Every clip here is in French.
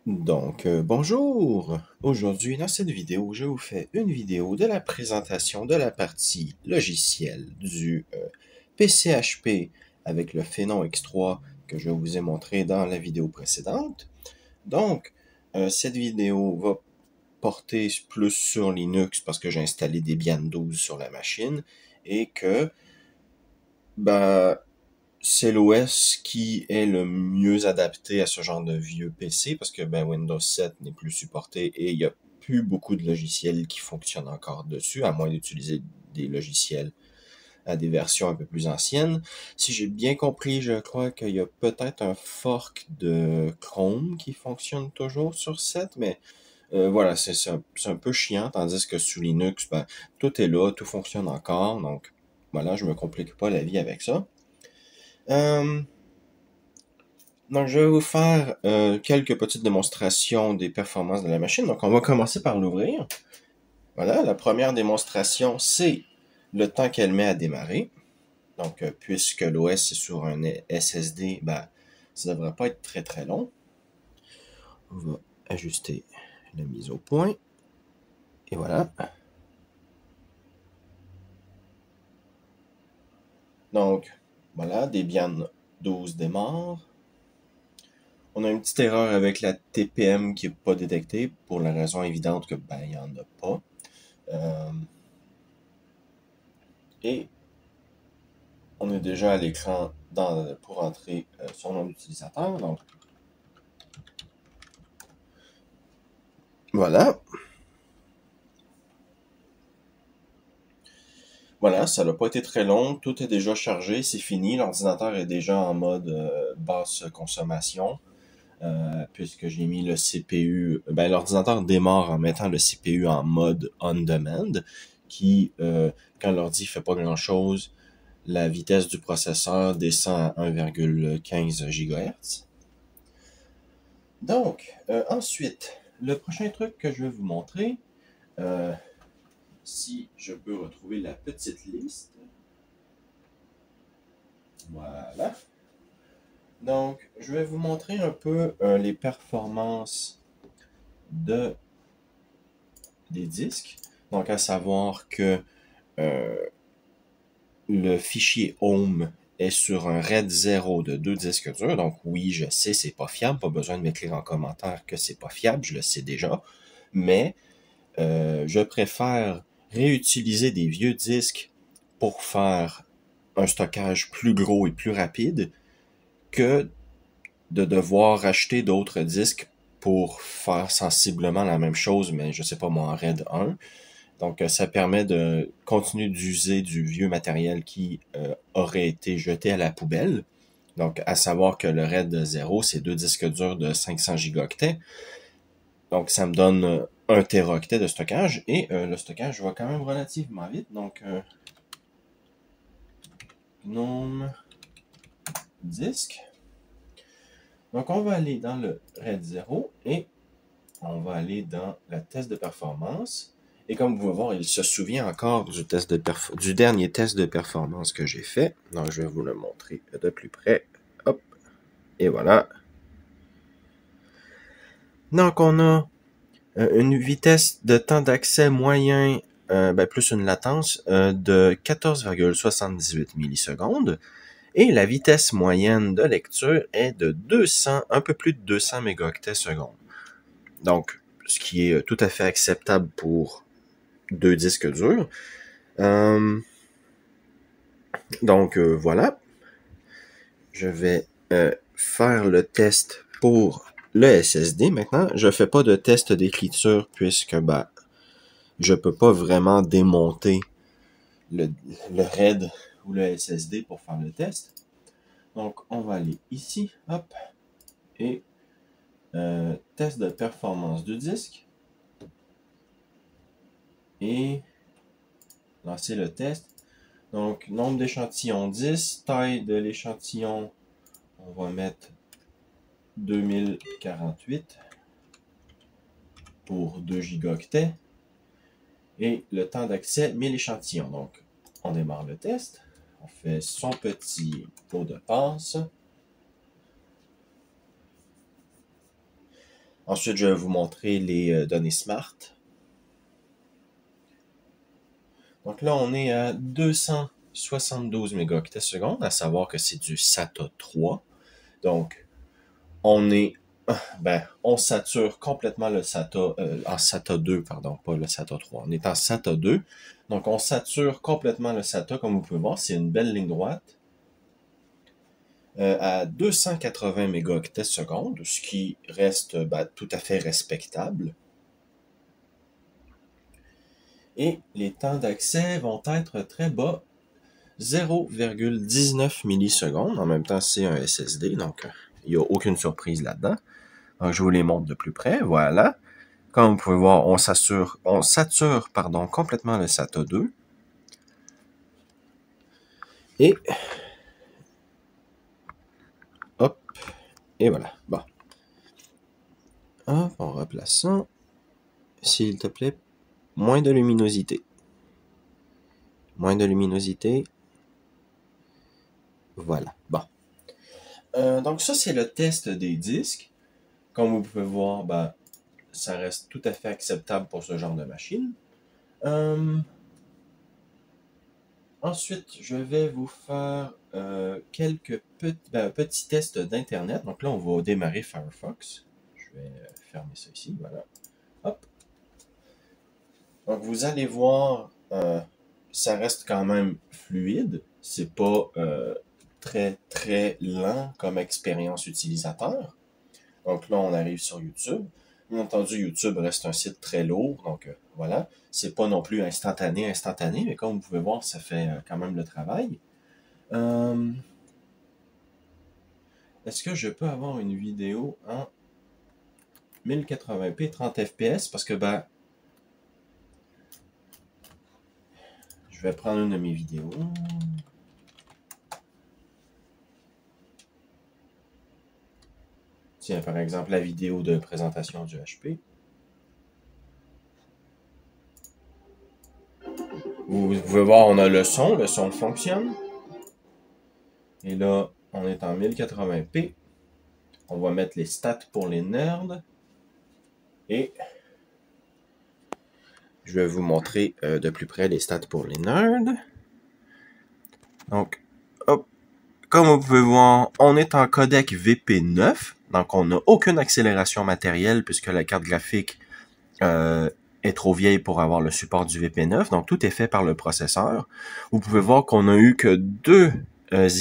Bonjour! Aujourd'hui, dans cette vidéo, je vous fais une vidéo de la présentation de la partie logicielle du PCHP avec le Phénom X3 que je vous ai montré dans la vidéo précédente. Cette vidéo va porter plus sur Linux parce que j'ai installé Debian 12 sur la machine et que, bah, c'est l'OS qui est le mieux adapté à ce genre de vieux PC parce que Windows 7 n'est plus supporté et il n'y a plus beaucoup de logiciels qui fonctionnent encore dessus, à moins d'utiliser des logiciels à des versions un peu plus anciennes. Si j'ai bien compris, je crois qu'il y a peut-être un fork de Chrome qui fonctionne toujours sur 7, mais voilà, c'est un peu chiant, tandis que sous Linux, tout est là, tout fonctionne encore, donc voilà, je me complique pas la vie avec ça. Euh, Donc, je vais vous faire quelques petites démonstrations des performances de la machine. Donc, on va commencer par l'ouvrir. Voilà, la première démonstration, c'est le temps qu'elle met à démarrer. Donc, puisque l'OS est sur un SSD, ça ne devrait pas être très très long. On va ajuster la mise au point. Et voilà. Donc, voilà, Debian 12 démarre. On a une petite erreur avec la TPM qui n'est pas détectée pour la raison évidente que, il n'y en a pas. Et on est déjà à l'écran pour entrer son nom d'utilisateur. Donc, voilà. Voilà, ça n'a pas été très long. Tout est déjà chargé, c'est fini. L'ordinateur est déjà en mode basse consommation. Puisque j'ai mis le CPU. L'ordinateur démarre en mettant le CPU en mode on demand, qui, quand l'ordi fait pas grand-chose, la vitesse du processeur descend à 1,15 GHz. Donc, ensuite, le prochain truc que je vais vous montrer, euh, si je peux retrouver la petite liste. Voilà. Donc, je vais vous montrer un peu les performances de, des disques. Donc, à savoir que euh, le fichier home est sur un RAID 0 de 2 disques durs. Donc, oui, je sais, c'est pas fiable. Pas besoin de m'écrire en commentaire que c'est pas fiable. Je le sais déjà. Mais je préfère réutiliser des vieux disques pour faire un stockage plus gros et plus rapide que de devoir acheter d'autres disques pour faire sensiblement la même chose, mais je sais pas moi, en RAID 1. Donc, ça permet de continuer d'user du vieux matériel qui aurait été jeté à la poubelle. Donc, à savoir que le RAID 0, c'est 2 disques durs de 500 gigaoctets. Donc, ça me donne 1 téraoctet de stockage et le stockage va quand même relativement vite. Donc, GNOME disque. Donc, on va aller dans le RAID 0 et on va aller dans la test de performance. Et comme vous pouvez voir, il se souvient encore du dernier test de performance que j'ai fait. Donc, je vais vous le montrer de plus près. Hop. Et voilà. Donc, on a une vitesse de temps d'accès moyen, plus une latence de 14,78 millisecondes. Et la vitesse moyenne de lecture est de 200, un peu plus de 200 mégaoctets secondes. Donc, ce qui est tout à fait acceptable pour 2 disques durs. Voilà. Je vais faire le test pour le SSD maintenant. Je fais pas de test d'écriture puisque je peux pas vraiment démonter le, le RAID ou le SSD pour faire le test. Donc, on va aller ici, hop, et test de performance du disque. Et lancer le test. Donc, nombre d'échantillons 10, taille de l'échantillon, on va mettre 2048 pour 2 gigaoctets. Et le temps d'accès, 1000 échantillons. Donc, on démarre le test. On fait son petit mot de passe. Ensuite, je vais vous montrer les données Smart. Donc là, on est à 272 mégaoctets secondes, à savoir que c'est du SATA 3. Donc, on sature complètement le SATA, en SATA 2, pardon, pas le SATA 3. On est en SATA 2. Donc, on sature complètement le SATA, comme vous pouvez voir, c'est une belle ligne droite. À 280 mégaoctets secondes, ce qui reste tout à fait respectable. Et les temps d'accès vont être très bas, 0,19 millisecondes. En même temps, c'est un SSD, donc il n'y a aucune surprise là-dedans. Donc, je vous les montre de plus près. Voilà. Comme vous pouvez voir, on sature complètement le SATA 2. Et hop, et voilà. Bon. Hop, on replace ça. S'il te plaît, moins de luminosité. Moins de luminosité. Voilà. Bon. Donc ça, c'est le test des disques. Comme vous pouvez voir, ça reste tout à fait acceptable pour ce genre de machine. Ensuite, je vais vous faire quelques petits tests d'Internet. Donc là, on va démarrer Firefox. Je vais fermer ça ici, voilà. Hop. Donc vous allez voir, ça reste quand même fluide. C'est pas très très lent comme expérience utilisateur. Donc là, on arrive sur YouTube. Bien entendu, YouTube reste un site très lourd, donc voilà. C'est pas non plus instantané, mais comme vous pouvez voir, ça fait quand même le travail. Est-ce que je peux avoir une vidéo en 1080p 30 fps? Parce que je vais prendre une de mes vidéos. Tiens, par exemple, la vidéo de présentation du HP. Vous pouvez voir, on a le son fonctionne. Et là, on est en 1080p. On va mettre les stats pour les nerds. Et je vais vous montrer de plus près les stats pour les nerds. Donc, hop, comme vous pouvez voir, on est en codec VP9. Donc, on n'a aucune accélération matérielle puisque la carte graphique est trop vieille pour avoir le support du VP9. Donc, tout est fait par le processeur. Vous pouvez voir qu'on a eu que 2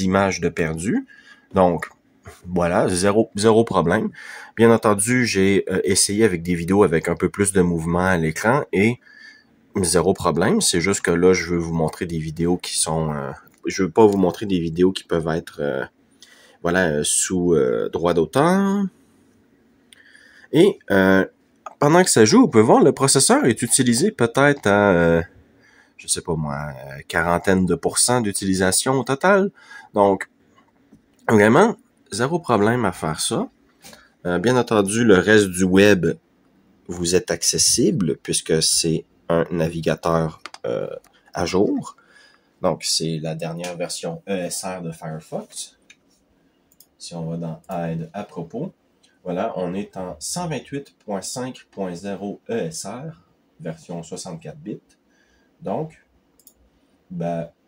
images de perdues. Donc, voilà, zéro problème. Bien entendu, j'ai essayé avec des vidéos avec un peu plus de mouvement à l'écran et zéro problème. C'est juste que là, je veux vous montrer des vidéos qui sont... je veux pas vous montrer des vidéos qui peuvent être sous droit d'auteur. Et pendant que ça joue, vous pouvez voir, le processeur est utilisé peut-être à, je sais pas moi, quarantaine de % d'utilisation au total. Donc, vraiment, zéro problème à faire ça. Bien entendu, le reste du web vous est accessible puisque c'est un navigateur à jour. Donc, c'est la dernière version ESR de Firefox. Si on va dans Aide à propos, voilà, on est en 128.5.0 ESR, version 64 bits. Donc,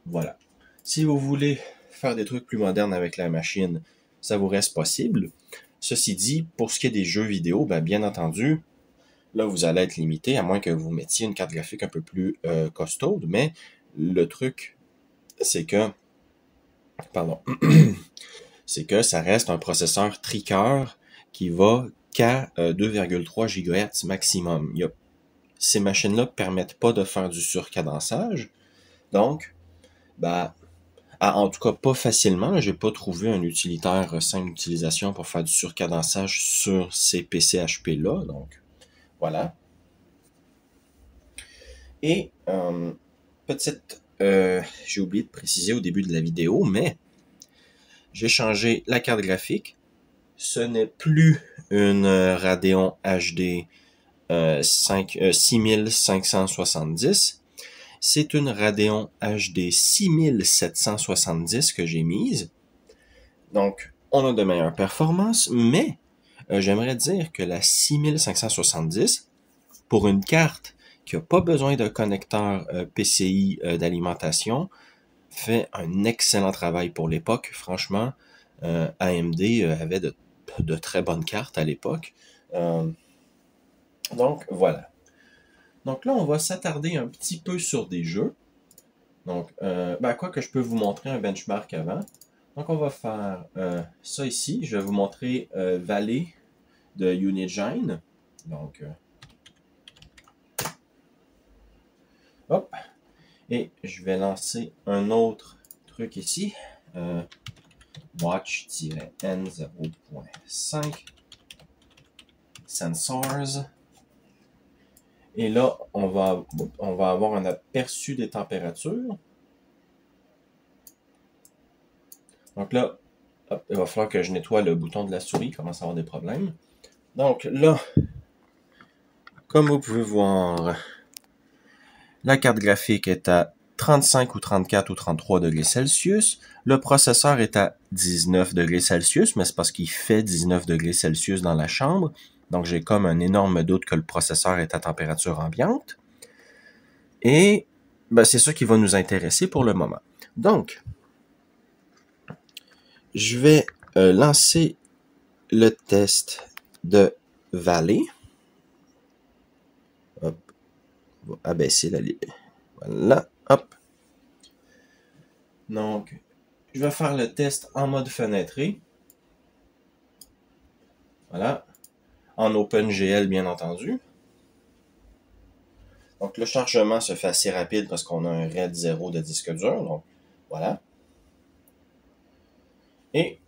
voilà. Si vous voulez faire des trucs plus modernes avec la machine, ça vous reste possible. Ceci dit, pour ce qui est des jeux vidéo, bien entendu, là, vous allez être limité, à moins que vous mettiez une carte graphique un peu plus costaude, mais le truc, c'est que, c'est que ça reste un processeur tri-cœur qui va qu'à 2,3 GHz maximum. Ces machines-là ne permettent pas de faire du surcadençage, donc, en tout cas, pas facilement. J'ai pas trouvé un utilitaire simple d'utilisation pour faire du surcadençage sur ces PC HP-là. Donc, voilà. Et, j'ai oublié de préciser au début de la vidéo, mais j'ai changé la carte graphique. Ce n'est plus une Radeon HD 6570. C'est une Radeon HD 6770 que j'ai mise. Donc, on a de meilleures performances, mais j'aimerais dire que la 6570, pour une carte qui n'a pas besoin de connecteur PCI d'alimentation, fait un excellent travail pour l'époque. Franchement, AMD avait de très bonnes cartes à l'époque. Donc, voilà. Donc là, on va s'attarder un petit peu sur des jeux. Donc, quoi que je peux vous montrer un benchmark avant. Donc, on va faire ça ici. Je vais vous montrer Valley de Unigine. Donc, hop. Et je vais lancer un autre truc ici. Watch-N0.5 Sensors. Et là, on va avoir un aperçu des températures. Donc là, hop, il va falloir que je nettoie le bouton de la souris, il commence à avoir des problèmes. Donc là, comme vous pouvez voir, la carte graphique est à 35 ou 34 ou 33 degrés Celsius. Le processeur est à 19 degrés Celsius, mais c'est parce qu'il fait 19 degrés Celsius dans la chambre. Donc j'ai comme un énorme doute que le processeur est à température ambiante. Et c'est ça qui va nous intéresser pour le moment. Donc, je vais lancer le test de Valley. Hop, on va abaisser la ligne. Voilà, hop. Donc, je vais faire le test en mode fenêtré. Voilà. En OpenGL, bien entendu. Donc, le chargement se fait assez rapide parce qu'on a un RAID 0 de disque dur. Donc, voilà. Et,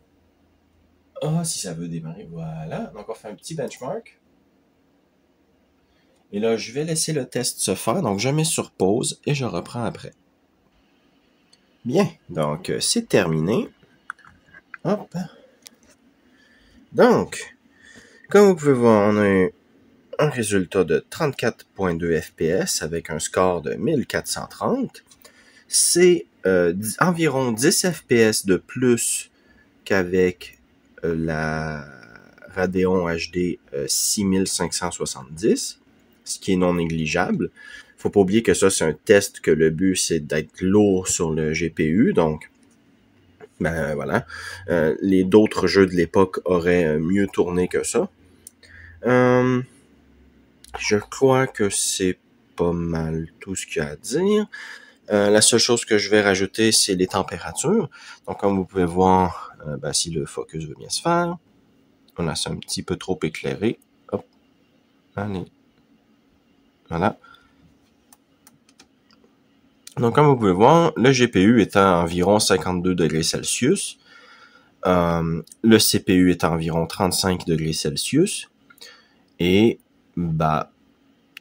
si ça veut démarrer, voilà. Donc, on fait un petit benchmark. Et là, je vais laisser le test se faire. Donc, je mets sur pause et je reprends après. Bien. Donc, c'est terminé. Hop. Donc, comme vous pouvez voir, on a eu un résultat de 34.2 FPS avec un score de 1430. C'est environ 10 FPS de plus qu'avec la Radeon HD 6570, ce qui est non négligeable. Faut pas oublier que ça, c'est un test que le but, c'est d'être lourd sur le GPU, donc voilà. Les d'autres jeux de l'époque auraient mieux tourné que ça. Je crois que c'est pas mal tout ce qu'il y a à dire. La seule chose que je vais rajouter, c'est les températures. Donc, comme vous pouvez voir, si le focus veut bien se faire, on a ça un petit peu trop éclairé. Hop, allez. Voilà. Donc, comme vous pouvez voir, le GPU est à environ 52 degrés Celsius. Le CPU est à environ 35 degrés Celsius. Et,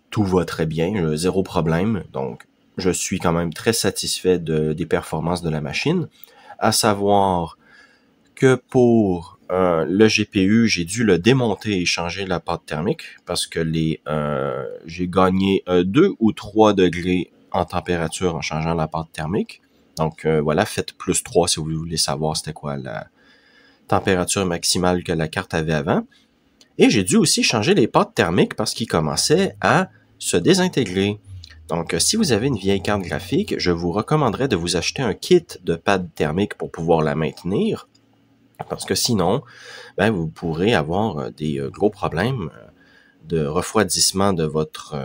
tout va très bien, zéro problème. Donc, je suis quand même très satisfait des performances de la machine. À savoir que pour le GPU, j'ai dû le démonter et changer la pâte thermique parce que j'ai gagné 2 ou 3 degrés en température en changeant la pâte thermique. Donc voilà, faites plus 3 si vous voulez savoir c'était quoi la température maximale que la carte avait avant. Et j'ai dû aussi changer les pâtes thermiques parce qu'ils commençaient à se désintégrer. Donc, si vous avez une vieille carte graphique, je vous recommanderais de vous acheter un kit de pâte thermique pour pouvoir la maintenir. Parce que sinon, vous pourrez avoir des gros problèmes de refroidissement de votre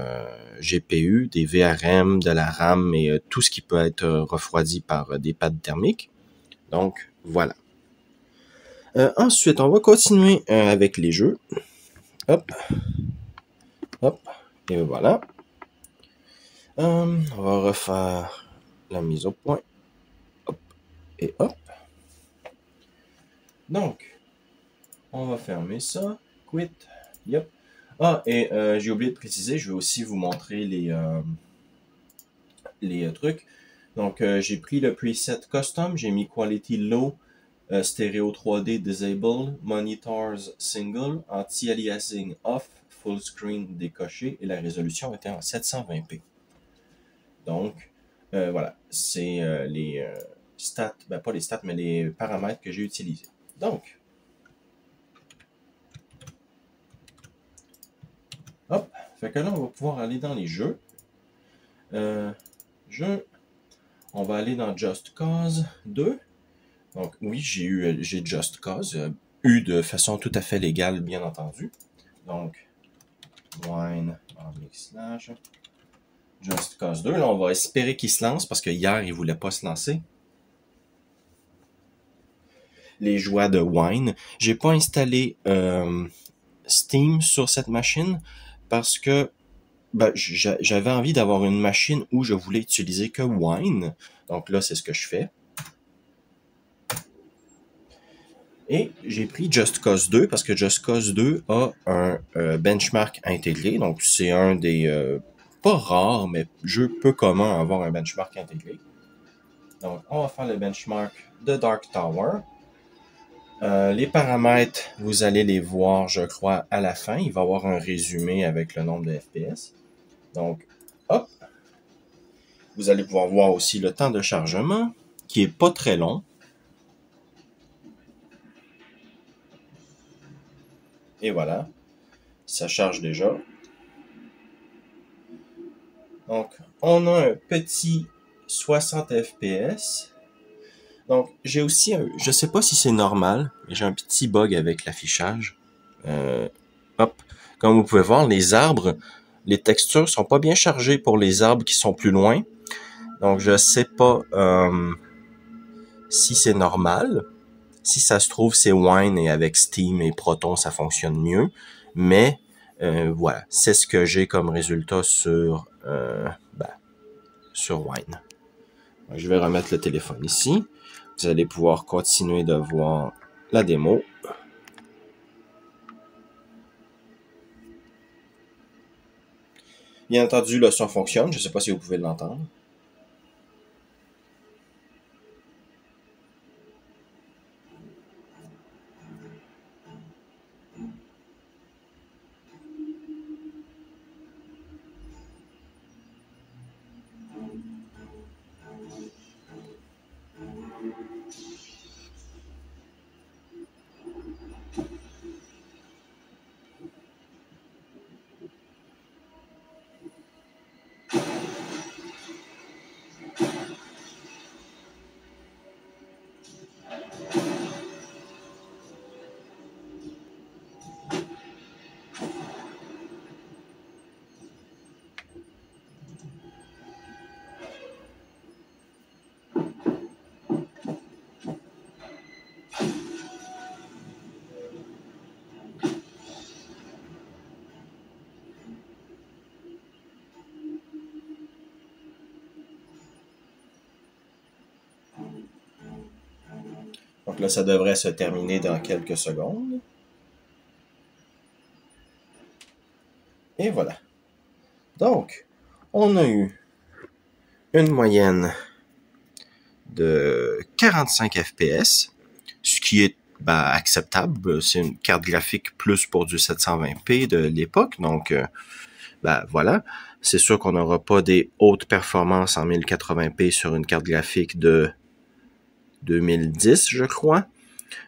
GPU, des VRM, de la RAM et tout ce qui peut être refroidi par des pads thermiques. Donc, voilà. Ensuite, on va continuer avec les jeux. Hop. Hop. Et voilà. On va refaire la mise au point. Hop. Et hop. Donc, on va fermer ça. Quit. Yep. Et j'ai oublié de préciser, je vais aussi vous montrer les trucs. Donc, j'ai pris le preset custom, j'ai mis quality low, stéréo 3D disable, monitors single, anti-aliasing off, full screen décoché et la résolution était en 720p. Donc, voilà, c'est les stats, pas les stats, mais les paramètres que j'ai utilisés. Donc, Fait que là, on va pouvoir aller dans les jeux. On va aller dans Just Cause 2. Donc oui, j'ai Just Cause, eu de façon tout à fait légale, bien entendu. Donc, wine, slash, Just Cause 2. Là, on va espérer qu'il se lance parce que hier, il voulait pas se lancer. Les joies de wine. J'ai pas installé Steam sur cette machine parce que j'avais envie d'avoir une machine où je voulais utiliser que Wine. Donc là, c'est ce que je fais. Et j'ai pris Just Cause 2 parce que Just Cause 2 a un benchmark intégré. Donc c'est un des, pas rares, mais jeux peu communs à avoir un benchmark intégré. Donc on va faire le benchmark de Dark Tower. Les paramètres, vous allez les voir, je crois, à la fin. Il va y avoir un résumé avec le nombre de FPS. Donc, hop. Vous allez pouvoir voir aussi le temps de chargement, qui est pas très long. Et voilà. Ça charge déjà. Donc, on a un petit 60 FPS. Donc, j'ai aussi je sais pas si c'est normal, mais j'ai un petit bug avec l'affichage. Hop. Comme vous pouvez voir, les arbres, les textures sont pas bien chargées pour les arbres qui sont plus loin. Donc, je sais pas si c'est normal. Si ça se trouve, c'est Wine et avec Steam et Proton, ça fonctionne mieux. Mais voilà, c'est ce que j'ai comme résultat sur Wine. Je vais remettre le téléphone ici. Vous allez pouvoir continuer de voir la démo. Bien entendu, le son fonctionne. Je ne sais pas si vous pouvez l'entendre. Donc là, ça devrait se terminer dans quelques secondes. Et voilà. Donc, on a eu une moyenne de 45 FPS, ce qui est acceptable. C'est une carte graphique plus pour du 720p de l'époque, donc voilà. C'est sûr qu'on n'aura pas des hautes performances en 1080p sur une carte graphique de 2010, je crois.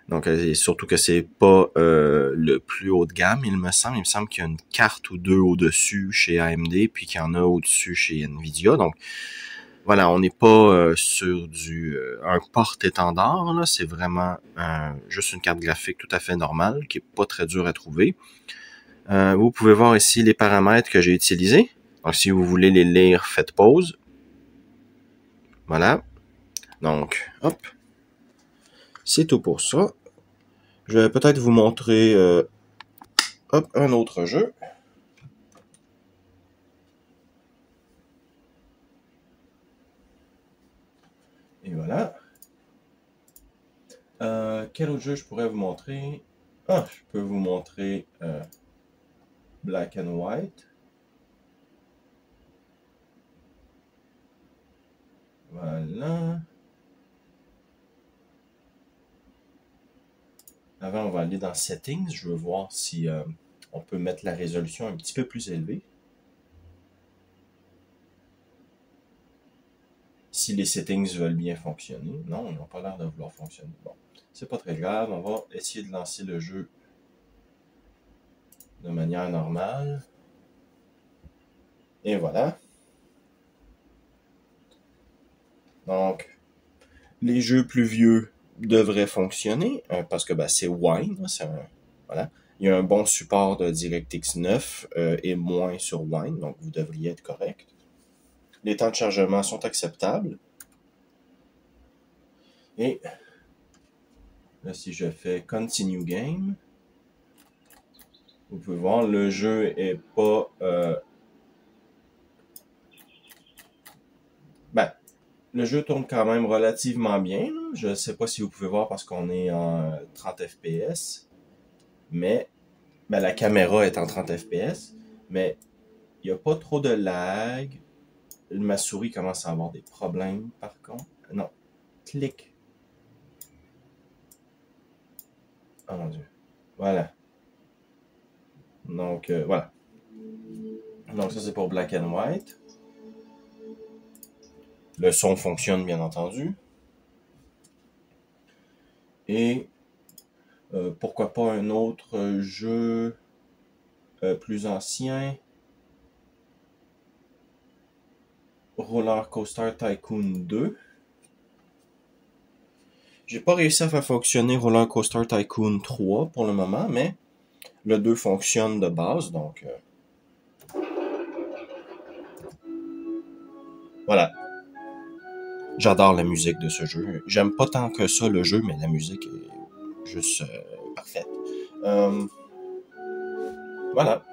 Donc, surtout que c'est pas le plus haut de gamme, il me semble. Il me semble qu'il y a une carte ou deux au-dessus chez AMD, puis qu'il y en a au-dessus chez Nvidia. Donc, voilà, on n'est pas sur un porte-étendard, là. C'est vraiment juste une carte graphique tout à fait normale, qui est pas très dure à trouver. Vous pouvez voir ici les paramètres que j'ai utilisés. Donc, si vous voulez les lire, faites pause. Voilà. Donc, hop. C'est tout pour ça. Je vais peut-être vous montrer un autre jeu. Et voilà. Quel autre jeu je pourrais vous montrer? Je peux vous montrer Black and White. Voilà. Avant, on va aller dans Settings. Je veux voir si on peut mettre la résolution un petit peu plus élevée. Si les settings veulent bien fonctionner. Non, ils n'ont pas l'air de vouloir fonctionner. Bon, c'est pas très grave. On va essayer de lancer le jeu de manière normale. Et voilà. Donc, les jeux plus vieux devraient fonctionner parce que c'est Wine. Voilà. Il y a un bon support de DirectX 9 et moins sur Wine, donc vous devriez être correct. Les temps de chargement sont acceptables. Et là, si je fais Continue Game, vous pouvez voir, le jeu est pas... le jeu tourne quand même relativement bien. Là. Je ne sais pas si vous pouvez voir parce qu'on est en 30 FPS, mais la caméra est en 30 FPS, mais il n'y a pas trop de lag. Ma souris commence à avoir des problèmes par contre. Non, clic. Oh mon dieu. Voilà. Donc, voilà. Donc ça c'est pour Black and White. Le son fonctionne bien entendu. Et pourquoi pas un autre jeu plus ancien. Roller Coaster Tycoon 2. J'ai pas réussi à faire fonctionner Roller Coaster Tycoon 3 pour le moment, mais le 2 fonctionne de base, donc voilà. J'adore la musique de ce jeu. J'aime pas tant que ça le jeu, mais la musique est juste parfaite. Voilà.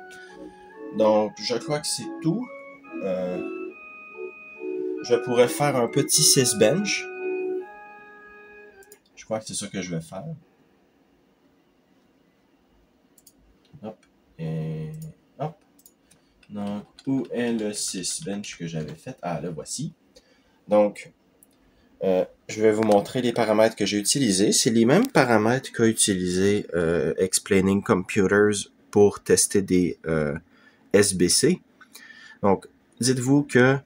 Donc, je crois que c'est tout. Je pourrais faire un petit 6 bench. Je crois que c'est ça que je vais faire. Hop. Et hop. Donc, où est le 6 bench que j'avais fait? Ah, le voici. Donc, je vais vous montrer les paramètres que j'ai utilisés. C'est les mêmes paramètres qu'a utilisé Explaining Computers pour tester des SBC. Donc, dites-vous que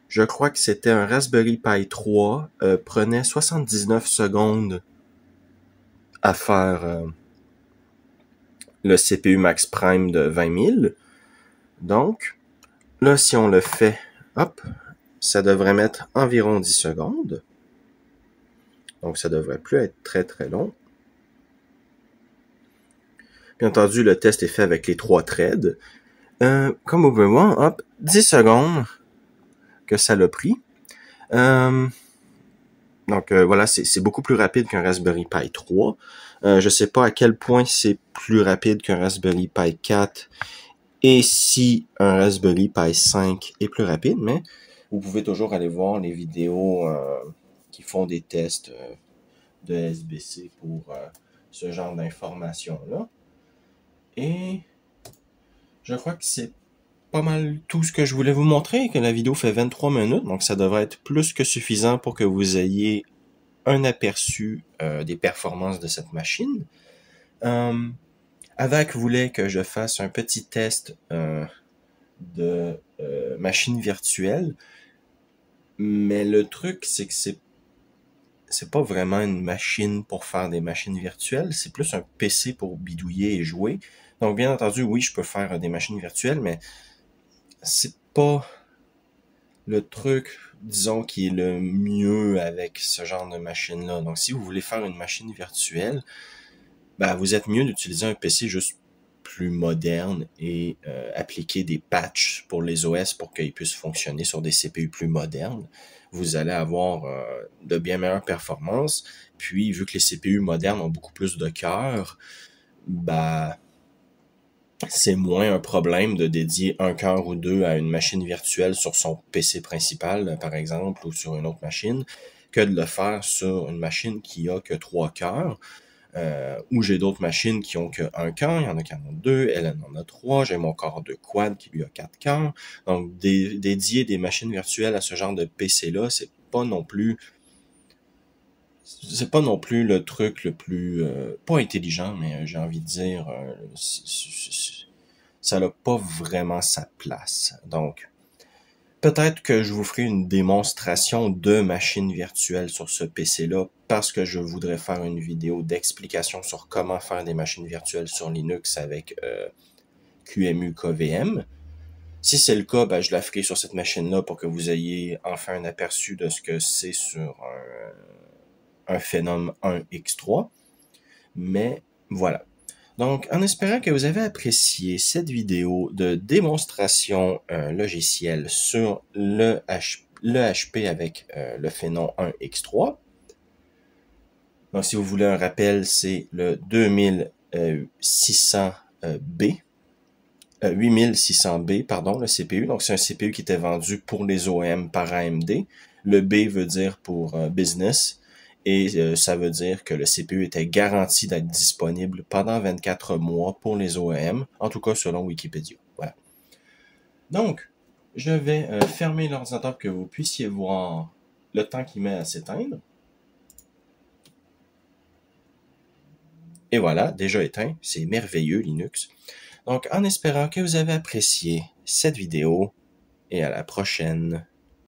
je crois que c'était un Raspberry Pi 3, prenait 79 secondes à faire le CPU Max Prime de 20 000. Donc, là, si on le fait, hop, ça devrait mettre environ 10 secondes. Donc, ça devrait plus être très très long. Bien entendu, le test est fait avec les 3 threads. Comme vous pouvez voir, hop, 10 secondes que ça l'a pris. Donc voilà, c'est beaucoup plus rapide qu'un Raspberry Pi 3. Je sais pas à quel point c'est plus rapide qu'un Raspberry Pi 4 et si un Raspberry Pi 5 est plus rapide, mais vous pouvez toujours aller voir les vidéos qui font des tests de SBC pour ce genre d'informations-là. Et je crois que c'est pas mal tout ce que je voulais vous montrer, que la vidéo fait 23 minutes, donc ça devrait être plus que suffisant pour que vous ayez un aperçu des performances de cette machine. Avec voulait que je fasse un petit test de machine virtuelle, mais le truc, c'est que c'est pas vraiment une machine pour faire des machines virtuelles, c'est plus un PC pour bidouiller et jouer. Donc, bien entendu, oui, je peux faire des machines virtuelles, mais c'est pas le truc, disons, qui est le mieux avec ce genre de machine-là. Donc, si vous voulez faire une machine virtuelle, vous êtes mieux d'utiliser un PC juste plus moderne et appliquer des patchs pour les OS pour qu'ils puissent fonctionner sur des CPU plus modernes. Vous allez avoir de bien meilleures performances. Puis, vu que les CPU modernes ont beaucoup plus de cœur, c'est moins un problème de dédier un cœur ou deux à une machine virtuelle sur son PC principal, par exemple, ou sur une autre machine, que de le faire sur une machine qui a que 3 cœurs. Ou j'ai d'autres machines qui ont qu'un cœur, il y en a qui en ont 2, elle en a 3, j'ai mon corps de quad qui lui a 4 cœurs. Donc, dédier des machines virtuelles à ce genre de PC-là, c'est pas non plus le truc le plus pas intelligent, mais j'ai envie de dire ça n'a pas vraiment sa place. Donc, peut-être que je vous ferai une démonstration de machine virtuelle sur ce PC-là parce que je voudrais faire une vidéo d'explication sur comment faire des machines virtuelles sur Linux avec QEMU KVM. Si c'est le cas, ben, je la ferai sur cette machine-là pour que vous ayez enfin un aperçu de ce que c'est sur un Phenom 1X3. Mais voilà. Donc, en espérant que vous avez apprécié cette vidéo de démonstration logicielle sur le HP avec le Phenom 1X3. Donc, si vous voulez un rappel, c'est le 2600B. 8600B, pardon, le CPU. Donc, c'est un CPU qui était vendu pour les OEM par AMD. Le B veut dire pour business. Et ça veut dire que le CPU était garanti d'être disponible pendant 24 mois pour les OEM, en tout cas selon Wikipédia. Voilà. Donc, je vais fermer l'ordinateur pour que vous puissiez voir le temps qu'il met à s'éteindre. Et voilà, déjà éteint. C'est merveilleux, Linux. Donc, en espérant que vous avez apprécié cette vidéo, et à la prochaine.